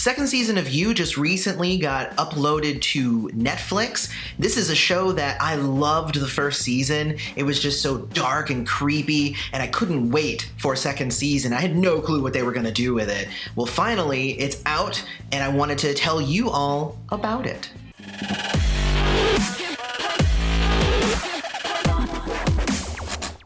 Second season of You just recently got uploaded to Netflix. This is a show that I loved the first season. It was just so dark and creepy, and I couldn't wait for a second season. I had no clue what they were gonna do with it. Well, finally, it's out, and I wanted to tell you all about it.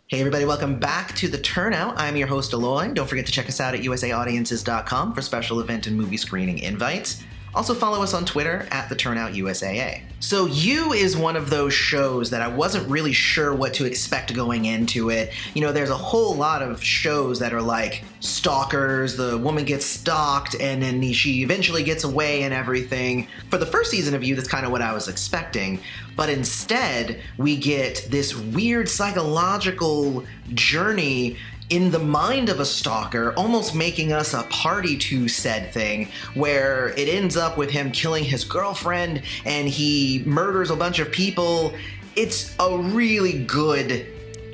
Hey everybody, welcome back to the Turnout. I'm your host, Eloy. Don't forget to check us out at usaaudiences.com for special event and movie screening invites. Also follow us on Twitter at the Turnout USAA. So You is one of those shows that I wasn't really sure what to expect going into it. You know, there's a whole lot of shows that are like stalkers, the woman gets stalked and then she eventually gets away and everything. For the first season of You, that's kind of what I was expecting. But instead, we get this weird psychological journey in the mind of a stalker, almost making us a party to said thing, where it ends up with him killing his girlfriend and he murders a bunch of people. It's a really good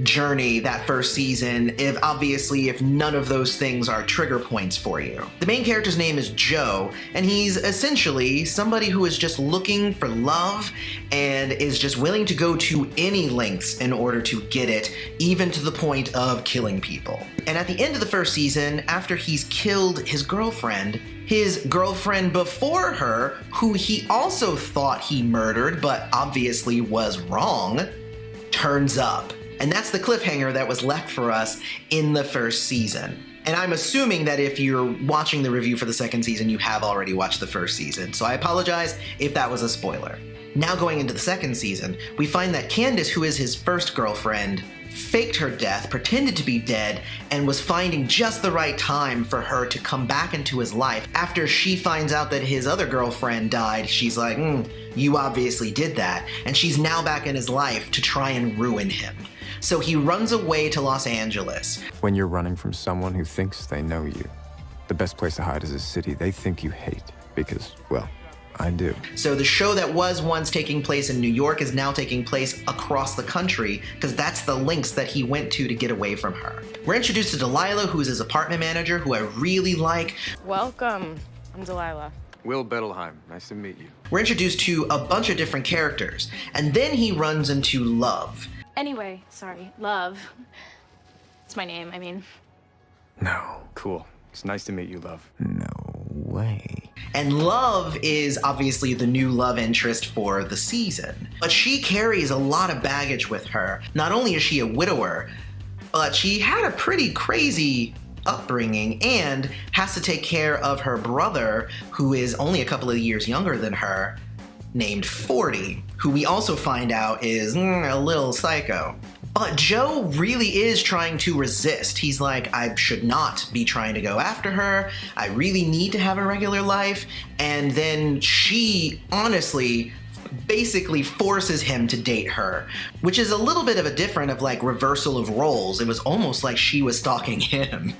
journey, that first season, if none of those things are trigger points for you. The main character's name is Joe, and he's essentially somebody who is just looking for love and is just willing to go to any lengths in order to get it, even to the point of killing people. And at the end of the first season, after he's killed his girlfriend before her, who he also thought he murdered but obviously was wrong, turns up. And that's the cliffhanger that was left for us in the first season. And I'm assuming that if you're watching the review for the second season, you have already watched the first season. So I apologize if that was a spoiler. Now going into the second season, we find that Candace, who is his first girlfriend, faked her death, pretended to be dead, and was finding just the right time for her to come back into his life. After she finds out that his other girlfriend died, she's like, you obviously did that. And she's now back in his life to try and ruin him. So he runs away to Los Angeles. When you're running from someone who thinks they know you, the best place to hide is a city they think you hate because, well, I do. So the show that was once taking place in New York is now taking place across the country because that's the links that he went to get away from her. We're introduced to Delilah, who's his apartment manager, who I really like. Welcome, I'm Delilah. Will Bettelheim, nice to meet you. We're introduced to a bunch of different characters, and then he runs into Love. Anyway, sorry, Love. It's my name, I mean. No. Cool. It's nice to meet you, Love. No way. And Love is obviously the new love interest for the season. But she carries a lot of baggage with her. Not only is she a widower, but she had a pretty crazy upbringing and has to take care of her brother, who is only a couple of years younger than her, named 40, who we also find out is a little psycho. But Joe really is trying to resist. He's like, I should not be trying to go after her. I really need to have a regular life. And then she honestly basically forces him to date her, which is a little bit of a different of like reversal of roles. It was almost like she was stalking him.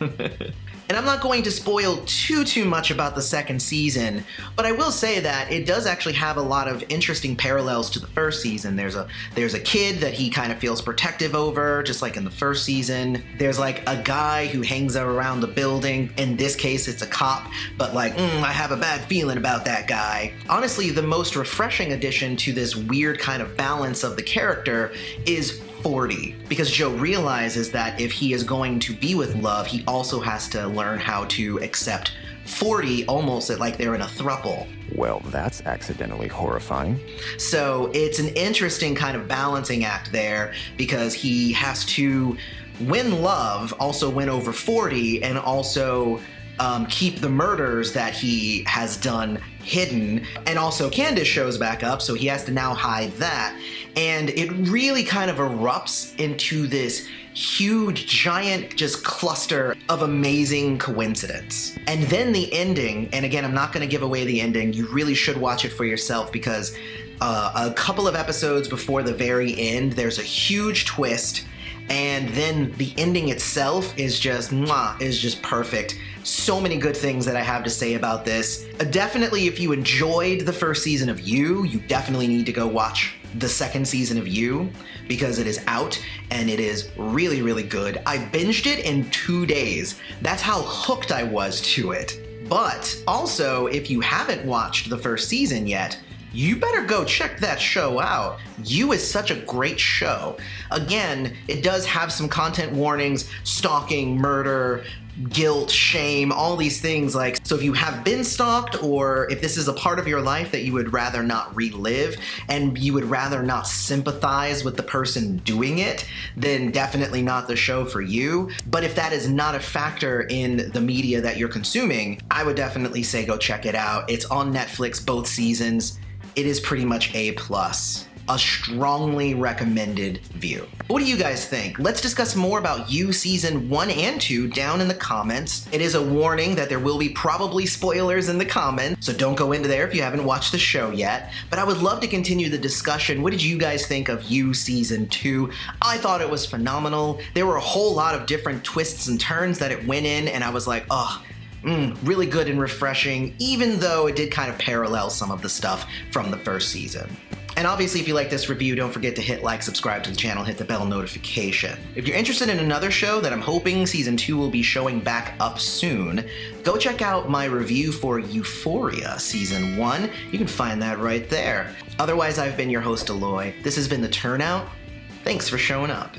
And I'm not going to spoil too much about the second season, but I will say that it does actually have a lot of interesting parallels to the first season. There's a kid that he kind of feels protective over, just like in the first season. There's like a guy who hangs around the building. In this case, it's a cop, but like, I have a bad feeling about that guy. Honestly, the most refreshing addition to this weird kind of balance of the character is 40, because Joe realizes that if he is going to be with Love, he also has to learn how to accept 40 almost like they're in a throuple. Well, that's accidentally horrifying. So it's an interesting kind of balancing act there, because he has to win Love, also win over 40, and also keep the murders that he has done hidden. And also Candace shows back up, so he has to now hide that. And it really kind of erupts into this huge, giant, just cluster of amazing coincidence. And then the ending, and again, I'm not going to give away the ending. You really should watch it for yourself, because a couple of episodes before the very end, there's a huge twist. And then the ending itself is just perfect. So many good things that I have to say about this. Definitely, if you enjoyed the first season of You, you definitely need to go watch the second season of You, because it is out and it is really, really good. I binged it in 2 days. That's how hooked I was to it. But also, if you haven't watched the first season yet, you better go check that show out. You is such a great show. Again, it does have some content warnings, stalking, murder, guilt, shame, all these things. So if you have been stalked, or if this is a part of your life that you would rather not relive and you would rather not sympathize with the person doing it, then definitely not the show for you. But if that is not a factor in the media that you're consuming, I would definitely say go check it out. It's on Netflix, both seasons. It is pretty much A+. A strongly recommended view. What do you guys think? Let's discuss more about You Season 1 and 2 down in the comments. It is a warning that there will be probably spoilers in the comments, so don't go into there if you haven't watched the show yet. But I would love to continue the discussion. What did you guys think of You Season 2? I thought it was phenomenal. There were a whole lot of different twists and turns that it went in, and I was like, oh, really good and refreshing, even though it did kind of parallel some of the stuff from the first season. And obviously, if you like this review, don't forget to hit like, subscribe to the channel, hit the bell notification. If you're interested in another show that I'm hoping Season 2 will be showing back up soon, go check out my review for Euphoria Season 1. You can find that right there. Otherwise, I've been your host, Eloy. This has been The Turnout. Thanks for showing up.